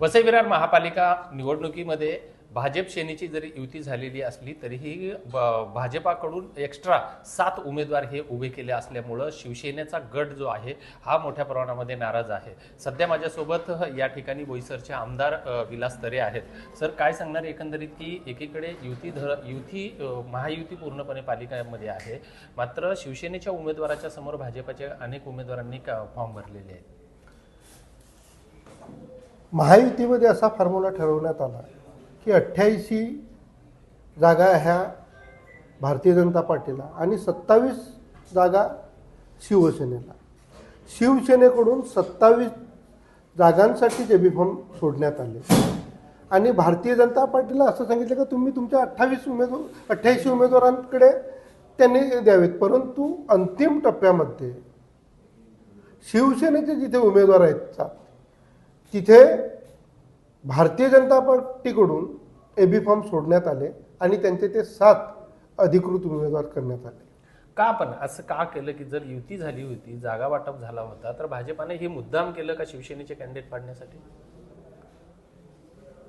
वसई विरार महापालिका निवडणुकीमध्ये भाजप सेनेची जरी युती झालेली असली तरीही भाजपाकडून एक्स्ट्रा 7 उमेदवार हे उभे केले असल्यामुळं शिवसेनेचा गट जो आहे हा मोठ्या प्रमाणामध्ये नाराज आहे। सध्या माझ्यासोबत या ठिकाणी बोईसरचे आमदार विलास तरे आहेत। सर, काय सांगणार एकंदरीत की एकीकडे महायुती पूर्णपणे पालिकेमध्ये आहे, मात्र शिवसेनेच्या उमेदवाराच्या समोर भाजपाच्या अनेक उमेदवारांनी फॉर्म भरलेले आहेत। महायुतीमध्ये असा फॉर्म्युला ठरवण्यात आला की 88 जागा ह्या भारतीय जनता पार्टीला आणि 27 जागा शिवसेनेला। शिवसेनेकडून 27 जागांसाठी जे बी फॉर्म सोडण्यात आले आणि भारतीय जनता पार्टीला असं सांगितलं की तुम्ही तुमच्या 88 उमेदवारांकडे त्यांनी द्यावेत, परंतु अंतिम टप्प्यामध्ये शिवसेनेचे जिथे उमेदवार आहेत तिथे भारतीय जनता पार्टीकडून एबी फॉर्म सोडण्यात आले आणि त्यांचे ते 7 अधिकृत उमेदवार करण्यात आले। का आपण असं का केलं की जर युती झाली होती, जागा वाटप झाला होता, तर भाजपाने हे मुद्दाम केलं का शिवसेनेचे कॅन्डिडेट पाडण्यासाठी?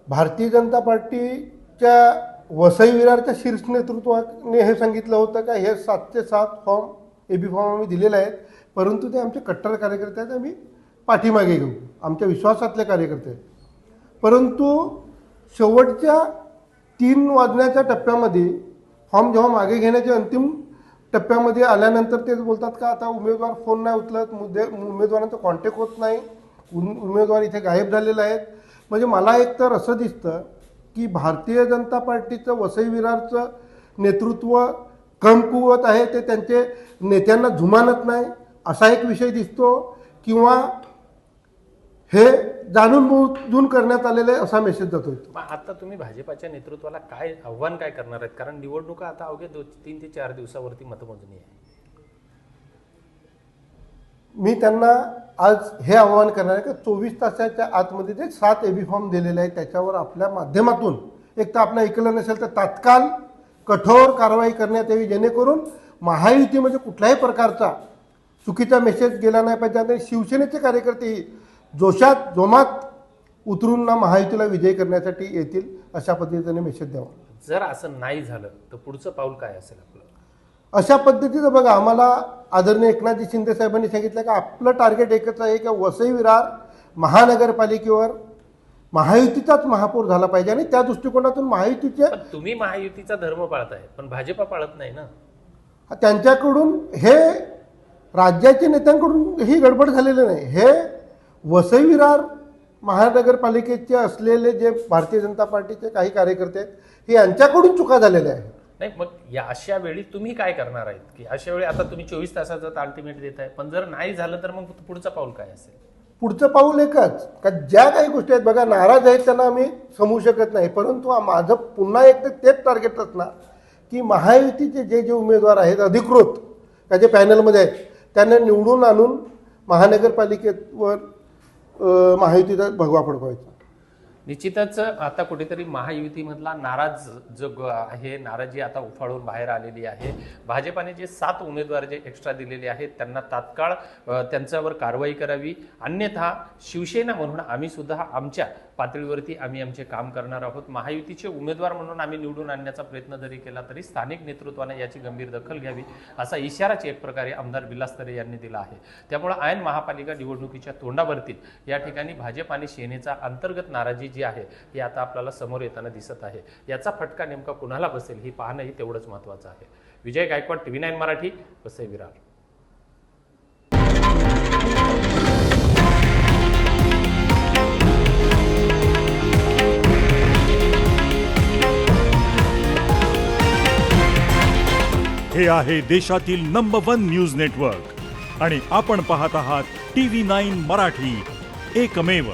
भारतीय जनता पार्टीच्या वसई विरारच्या शीर्ष नेतृत्वाने हे सांगितलं होतं का हे 7चे 7 फॉर्म एबी फॉर्म आम्ही दिलेले आहेत, परंतु ते आमचे कट्टर कार्यकर्ते आहेत, आम्ही पाठीमागे घेऊ, आमच्या विश्वासातले कार्यकर्ते आहेत। परंतु शेवटच्या 3 वाजण्याच्या टप्प्यामध्ये फॉर्म जेव्हा मागे घेण्याच्या अंतिम टप्प्यामध्ये आल्यानंतर ते बोलतात का आता उमेदवार फोन नाही उचलत, उमेदवारांचा कॉन्टॅक्ट होत नाही, उमेदवार इथे गायब झालेले आहेत। म्हणजे मला एकतर असं दिसतं की भारतीय जनता पार्टीचं वसई विरारचं नेतृत्व कमकुवत आहे, ते त्यांचे नेत्यांना जुमानत नाही असा एक विषय दिसतो, किंवा हे जाणून बुजून करण्यात आलेले असा मेसेज जातो। आता तुम्ही भाजपाच्या नेतृत्वाला काय आव्हान काय करणार आहेत? कारण निवडणुका आता अवघ्या 3 ते 4 दिवसावरती मतमोजणी आहे। मी त्यांना आज हे आवाहन करणार आहे की 24 तासाच्या आतमध्ये जे 7 एबी फॉर्म दिलेले आहेत त्याच्यावर आपल्या माध्यमातून एक तर आपलं ऐकलं नसेल तर तात्काळ कठोर कारवाई करण्यात यावी, जेणेकरून महायुतीमध्ये कुठल्याही प्रकारचा चुकीचा मेसेज गेला नाही पाहिजे आणि शिवसेनेचे कार्यकर्ते जोमात उतरून ना महायुतीला विजय करण्यासाठी येतील अशा पद्धतीने मेसेज द्यावा। जर असं नाही झालं तर पुढचं पाऊल काय असेल आपलं? अशा पद्धतीचं बघा, आम्हाला आदरणीय एकनाथजी शिंदे साहेबांनी सांगितलं की आपलं टार्गेट एकच आहे की वसई विरार महानगरपालिकेवर महायुतीचाच महापौर झाला पाहिजे आणि त्या दृष्टिकोनातून महायुतीचे तुम्ही महायुतीचा धर्म पाळताय पण भाजपा पाळत नाही ना। त्यांच्याकडून हे राज्याच्या नेत्यांकडून ही गडबड झालेली नाही, हे वसई विरार महानगरपालिकेचे असलेले जे भारतीय जनता पार्टीचे काही कार्यकर्ते आहेत हे यांच्याकडून चुका झालेल्या आहेत। नाही, मग या अशा वेळी तुम्ही काय करणार आहेत की अशा वेळी आता तुम्ही 24 तासाचं अल्टिमेट देताय, पण जर नाही झालं तर मग पुढचं पाऊल काय असेल? पुढचं पाऊल एकच का ज्या काही गोष्टी आहेत बघा, नाराज आहेत त्यांना आम्ही समजू शकत नाही, परंतु माझं पुन्हा एक तेच टार्गेट असणार की महायुतीचे जे उमेदवार आहेत अधिकृत का जे पॅनलमध्ये आहेत त्यांना निवडून आणून महानगरपालिकेवर महायुतीचा भगवा फडकवायचा। निश्चितच आता कुठेतरी महायुतीमधला नाराज जो आहे, नाराजी आता उफाळून बाहेर आलेली आहे। भाजपाने जे 7 उमेदवार जे एक्स्ट्रा दिलेले आहेत त्यांना तात्काळ त्यांच्यावर कारवाई करावी, अन्यथा शिवसेना म्हणून आम्ही सुद्धा आमच्या पातळीवरती आम्ही आमचे काम करणार आहोत। महायुतीचे उमेदवार म्हणून आम्ही निवडून आणण्याचा प्रयत्न जरी केला तरी स्थानिक नेतृत्वाने याची गंभीर दखल घ्यावी असा इशाराच एक प्रकारे आमदार विलास तरे यांनी दिला आहे। त्यामुळे ऐन महापालिका निवडणुकीच्या तोंडावरती या ठिकाणी भाजप आणि सेनेचा अंतर्गत नाराजी जी आहे ही आता आपल्याला समोर येताना दिसत आहे। याचा फटका नेमका कुणाला बसेल हे पाहणंही तेवढंच महत्त्वाचं आहे। विजय गायकवाड, TV9 मराठी, वसई विरार। हे आहे देशातील नंबर 1 न्यूज नेटवर्क आणि आपण पाहत आहात TV9 मराठी, एकमेव।